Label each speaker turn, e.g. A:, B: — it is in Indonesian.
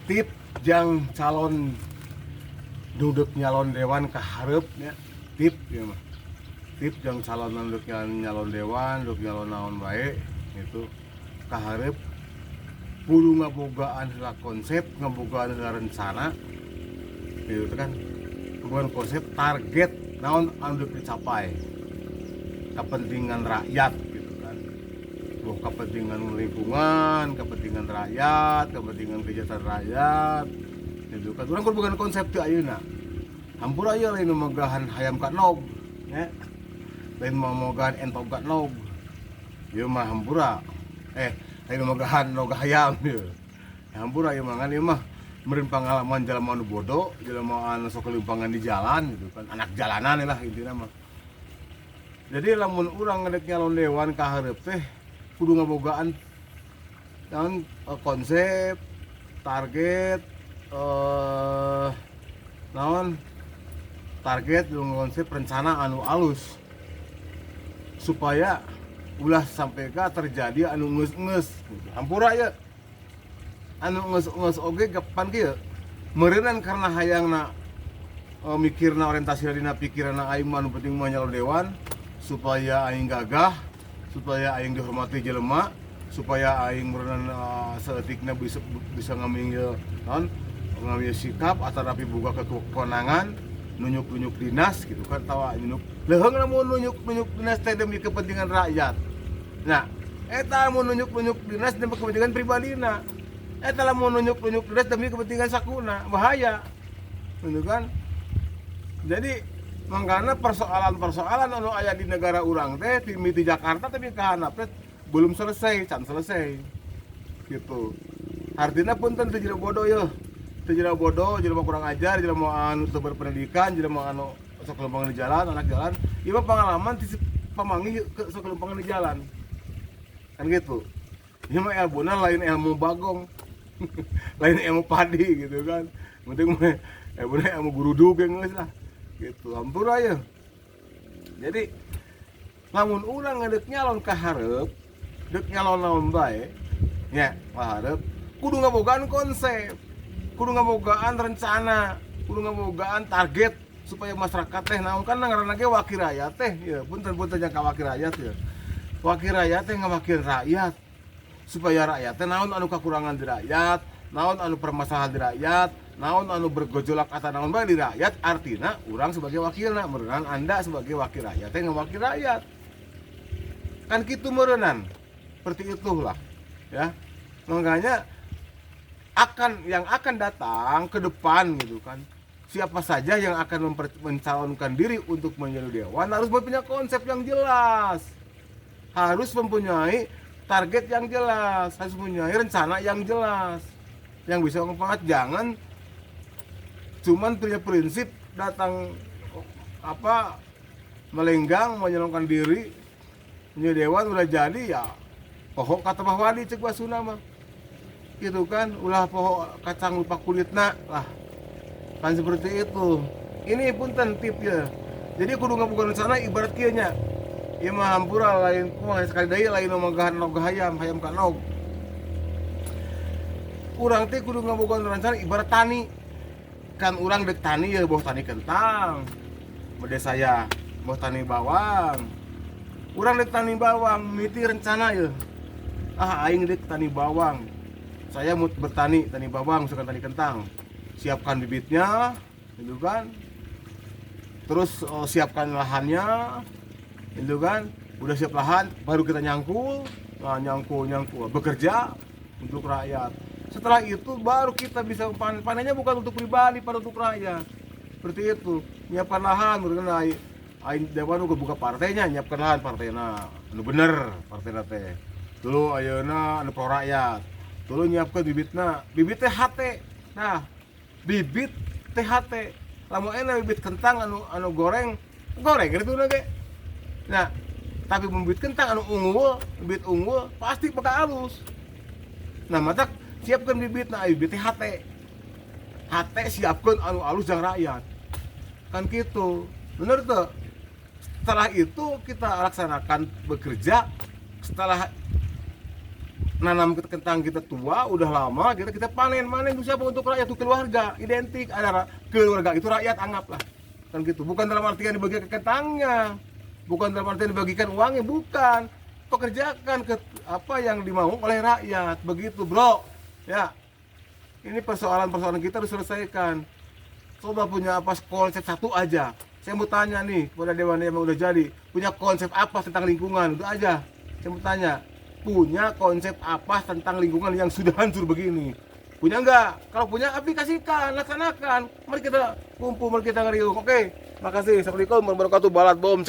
A: tip jang calon duduk nyalon dewan kaharepnya tip ya mah tip jang calon duduk nyalon dewan duduk nyalon naon bae itu kaharep kudu ngabogaan heula konsep ngabogaan heula rencana gitu kan ngabogaan konsep target naon anu dicapai kepentingan rakyat gitu kan kepentingan lingkungan kepentingan rakyat kepentingan kesejahteraan rakyat gitu kan urang kudu boga konsep teu ayeuna hampura aya lain megahan hayam ka nog nya lain memogahan entog ka nog ieu mah hampura lain memogahan nog hayam ieu hampura ieu mah ngan ieu mah meureun pengalaman jalma anu bodoh jalma anu sok kelimpangan di jalan gitu kan anak jalanan lah intina mah jadi lamun urang ngadek nyalon dewan kaharep teh kudu ngabogaan naon konsep target naon target jeung konsep rencana anu alus supaya ulah sampai ka terjadi anu ngeus-ngeus gitu. Hampura ya anu ngeus-ngeus oge kapan kieu meureunnan karena hayangna mikirna orientasi dina pikiranna aing mah anu penting mah nyalon dewan supaya aing gagah supaya aing dihormati jelema supaya aing meureunnan saeutikna bisa ngambil naon ngambil sikap atau rapi boga kewenangan nunjuk dinas gitu kan tawa nunjuk leheung lamun nunjuk dinas teh demi kepentingan rakyat. Nah, eta mun nunjuk dinas demi kepentingan pribadina. Eta lamun nunjuk dinas demi kepentingan sakuna, bahaya. Gitu kan? Jadi mangkana persoalan anu aya di negara urang teh di Jakarta tapi kahanap teh belum selesai, can selesai. Gitu. Artinya punten teu jero bodoh ya. Teu jero bodoh, jelema kurang ajar, jelema anu teu berpendidikan, jelema anu sok kelimpangan di jalan, anak jalan, ieu mah pengalaman ti pamanggih sok kelimpangan di jalan. Kan gitu. Ieu mah ilmuna lain ilmu bagong. Lain ilmu padi gitu kan. Penting mah ilmuna ilmu gurudug geus lah. Gitu. Hampura ya. Jadi lamun urang ngadek nyalon kaharep, deuk nyalon naon bae, nya kaharep kudu ngabogaan konsep, kudu ngabogaan rencana, kudu ngabogaan target supaya masyarakat teh naon kan ngaranna ge wakil rakyat teh ya punten-punten jang ka wakil rakyat ya. Wakil rakyat teh ngawakil rakyat supaya rakyat teh naon anu kakurangan di rakyat, naon anu permasalahan di rakyat, naon anu bergejolak atau naon bae di rakyat artina urang sebagai wakilna meureunnan anda sebagai wakil rakyat teh ngawakil rakyat. Kan kitu meureunnan. Seperti itulah ya. Makanya yang akan datang ke depan gitu kan. Siapa saja yang akan mencalonkan diri untuk menjadi dewan harus mempunyai konsep yang jelas. Harus mempunyai target yang jelas, harus mempunyai rencana yang jelas. Yang bisa mempengaruhi jangan cuman punya prinsip datang melenggang menyalonkan diri menjadi dewan udah jadi ya pohon kata bahwadi cek basuna mah gitu kan ulah pohon kacang lupa kulitna lah kan seperti itu. Ini punten tip ya. Jadi kudu ngabogaan rencana ibarat kieu nya. Ieu mah hampura lain kumaha sekali deui lain megahan nog hayam ka nog. Urang teh kudu ngabogaan rencana ibarat tani. Kan urang dek tani ya boh tani kentang. Bade saya boh tani bawang. Urang dek tani bawang miti rencana ya. Aing dek tani bawang. Saya mau bertani tani bawang misalkan tani kentang. Siapkan bibitnya, gitu kan. Terus siapkan lahannya, gitu kan. Udah siap lahan, baru kita nyangkul, nyangkul, bekerja untuk rakyat. Setelah itu baru kita bisa panennya bukan untuk pribadi, pada untuk rakyat. Seperti itu. Nyiapkan lahan, berkenai dewan uga buka partainya, nyiapkan lahan partainya. Anu bener partainya teh. Dulu ayeuna anu pro rakyat. Dulu nyiapkan bibitna, bibit teh hate. Nah, bibit THT lamun enak bibit kentang anu goreng gitu ge. Nah, tapi bibit kentang anu unggul, bibit unggul pasti bakal halus. Nah, matak siapkan bibit na bibit THT. HT siapkan anu halus jang rakyat. Kan gitu. Bener tuh. Setelah itu kita laksanakan bekerja, setelah nanam kentang kita tua udah lama, kita panen itu siapa? Untuk rakyat, itu keluarga, identik. Ada keluarga itu rakyat, anggaplah kan gitu. Bukan dalam artian dibagi ke kentangnya, bukan dalam artian dibagikan uangnya, bukan. Pekerjakan ke apa yang dimau oleh rakyat, begitu bro ya. Ini persoalan kita harus selesaikan. Coba punya apa konsep satu aja. Saya mau tanya nih kepada dewan yang udah jadi, punya konsep apa tentang lingkungan? Itu aja saya mau tanya. Punya konsep apa tentang lingkungan yang sudah hancur begini? Punya enggak? Kalau punya, aplikasikan, laksanakan. Mari kita kumpul, mari kita ngeriung. Oke, makasih. Assalamualaikum warahmatullahi wabarakatuh. Balat bom.